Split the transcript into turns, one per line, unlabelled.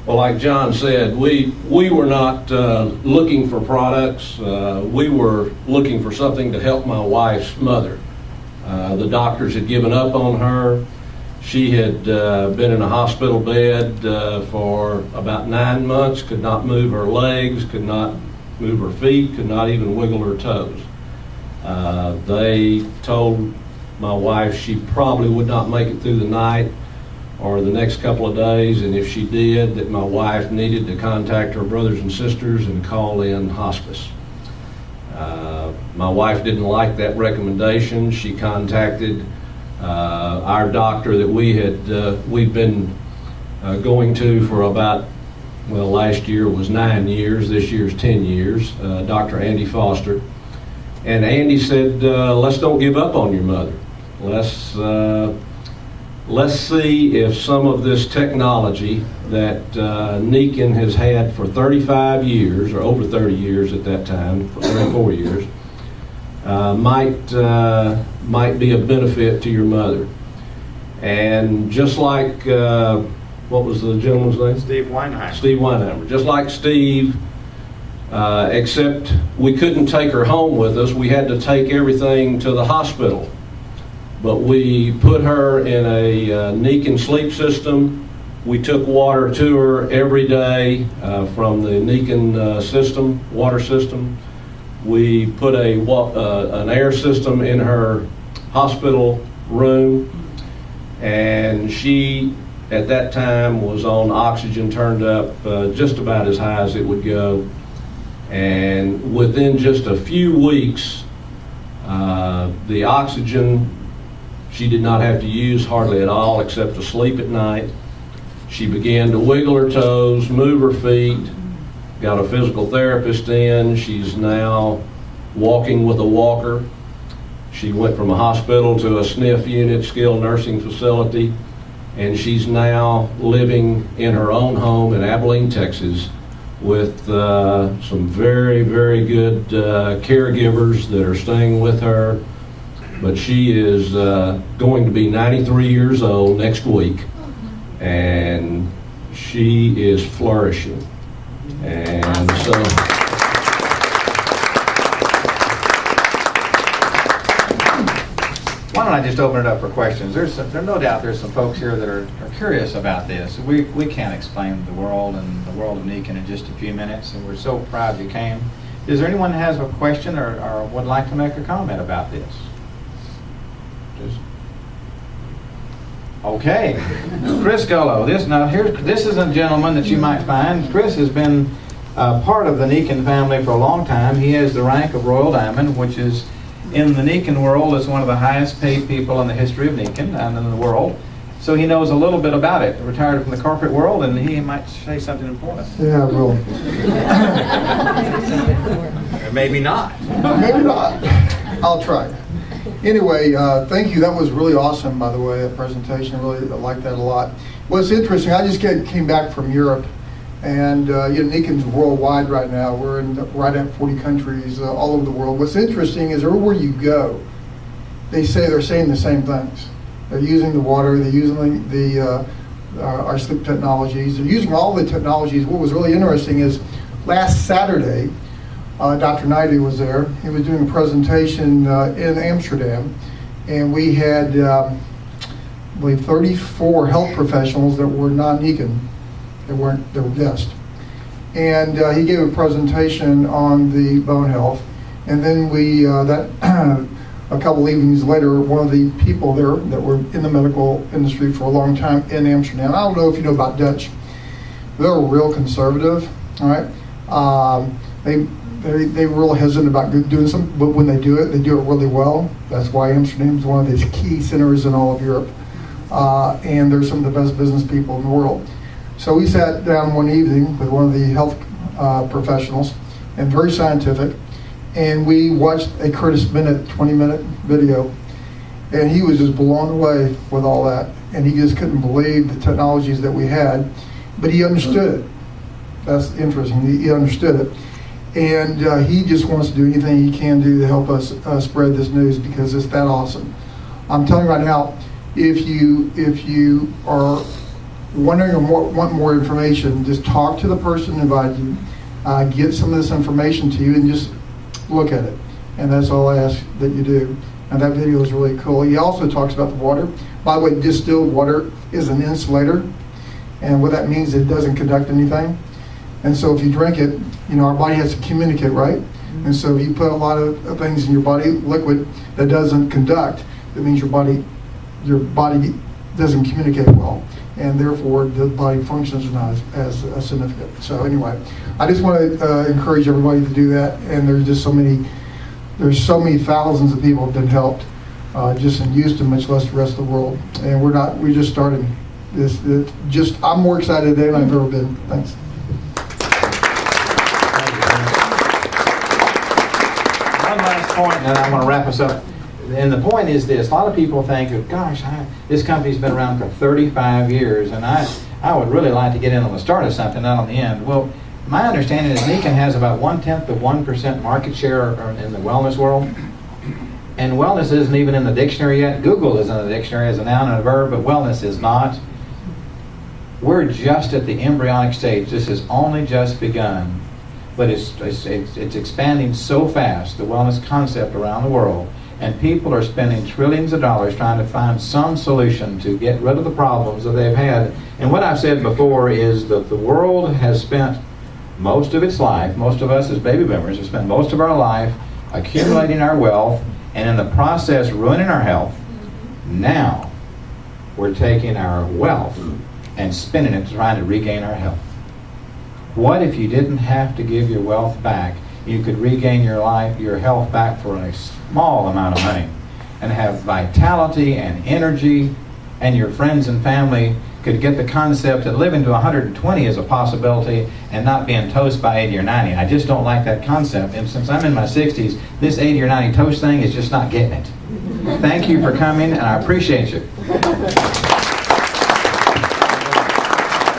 Well, like John said, we were not looking for products. We were looking for something to help my wife's mother. The doctors had given up on her. She had been in a hospital bed for about 9 months, could not move her legs, could not move her feet, could not even wiggle her toes. They told my wife she probably would not make it through the night or the next couple of days, and if she did, that my wife needed to contact her brothers and sisters and call in hospice. My wife didn't like that recommendation. She contacted our doctor that we'd been going to for about, well, last year was 9 years, this year's 10 years, Dr. Andy Foster. And Andy said, let's don't give up on your mother. Let's see if some of this technology that Nikken has had for 35 years, or over 30 years at that time, for 34 years, might be a benefit to your mother. And just like, what was the gentleman's name?
Steve Weinheimer.
Steve Weinheimer. Just like Steve, except we couldn't take her home with us. We had to take everything to the hospital. But we put her in a Nikken sleep system. We took water to her every day from the Nikken system, water system. We put an air system in her hospital room, and she, at that time, was on oxygen turned up just about as high as it would go. And within just a few weeks, the oxygen she did not have to use hardly at all except to sleep at night. She began to wiggle her toes, move her feet, got a physical therapist in. She's now walking with a walker. She went from a hospital to a SNF unit, skilled nursing facility, and she's now living in her own home in Abilene, Texas, with some very, very good caregivers that are staying with her. But she is going to be 93 years old next week, and she is flourishing. And so,
why don't I just open it up for questions? There's no doubt there's some folks here that are curious about this. We can't explain the world and the world of Nikken in just a few minutes, and we're so proud you came. Is there anyone that has a question or would like to make a comment about this? Okay, Chris Gullo. This is a gentleman that you might find. Chris has been part of the Nikken family for a long time. He has the rank of Royal Diamond, which is in the Nikken world is one of the highest paid people in the history of Nikken and in the world. So he knows a little bit about it. Retired from the corporate world, and he might say something important.
Yeah, well.
Or maybe not.
Maybe not. I'll try. Anyway, thank you. That was really awesome, by the way, that presentation. I really liked that a lot. What's interesting, I just came back from Europe, and Nikken's worldwide right now. We're in right at 40 countries all over the world. What's interesting is everywhere you go, they're saying the same things. They're using the water, they're using our sleep technologies, they're using all the technologies. What was really interesting is last Saturday, Dr. Naidu was there. He was doing a presentation in Amsterdam, and we had, I believe, 34 health professionals that were non-Nikken. They were guests. And he gave a presentation on the bone health, and then a couple evenings later, one of the people there that were in the medical industry for a long time in Amsterdam, I don't know if you know about Dutch, they're real conservative, all right? They're real hesitant about doing something, but when they do it really well. That's why Amsterdam is one of these key centers in all of Europe. And they're some of the best business people in the world. So we sat down one evening with one of the health professionals, and very scientific, and we watched a Curtis Bennett 20-minute video, and he was just blown away with all that, and he just couldn't believe the technologies that we had, but he understood it. That's interesting. He understood it. And he just wants to do anything he can do to help us spread this news, because it's that awesome. I'm telling you right now, if you are wondering or want more information, just talk to the person who invited you, get some of this information to you, and just look at it. And that's all I ask that you do. And that video is really cool. He also talks about the water. By the way, distilled water is an insulator, and what that means is it doesn't conduct anything. And so if you drink it, you know, our body has to communicate, right? And so if you put a lot of things in your body, liquid, that doesn't conduct, it means your body doesn't communicate well, and therefore the body functions not as significant. So anyway, I just want to encourage everybody to do that, and there's so many thousands of people that have been helped just in Houston, much less the rest of the world. And we're just starting this. I'm more excited today than I've ever been. Thanks.
One last point, and I want to wrap us up. And the point is this: a lot of people think, oh, gosh, this company's been around for 35 years, and I would really like to get in on the start of something, not on the end. Well, my understanding is Nikken has about 0.1% market share in the wellness world. And wellness isn't even in the dictionary yet. Google is in the dictionary as a noun and a verb, but wellness is not. We're just at the embryonic stage. This has only just begun. But it's expanding so fast, the wellness concept around the world. And people are spending trillions of dollars trying to find some solution to get rid of the problems that they've had. And what I've said before is that the world has spent most of its life, most of us as baby boomers have spent most of our life accumulating our wealth, and in the process ruining our health. Now we're taking our wealth and spending it trying to regain our health. What if you didn't have to give your wealth back? You could regain your health back for a small amount of money and have vitality and energy, and your friends and family could get the concept that living to 120 is a possibility and not being toast by 80 or 90. I just don't like that concept, and since I'm in my 60s, this 80 or 90 toast thing is just not getting it. Thank you for coming, and I appreciate you.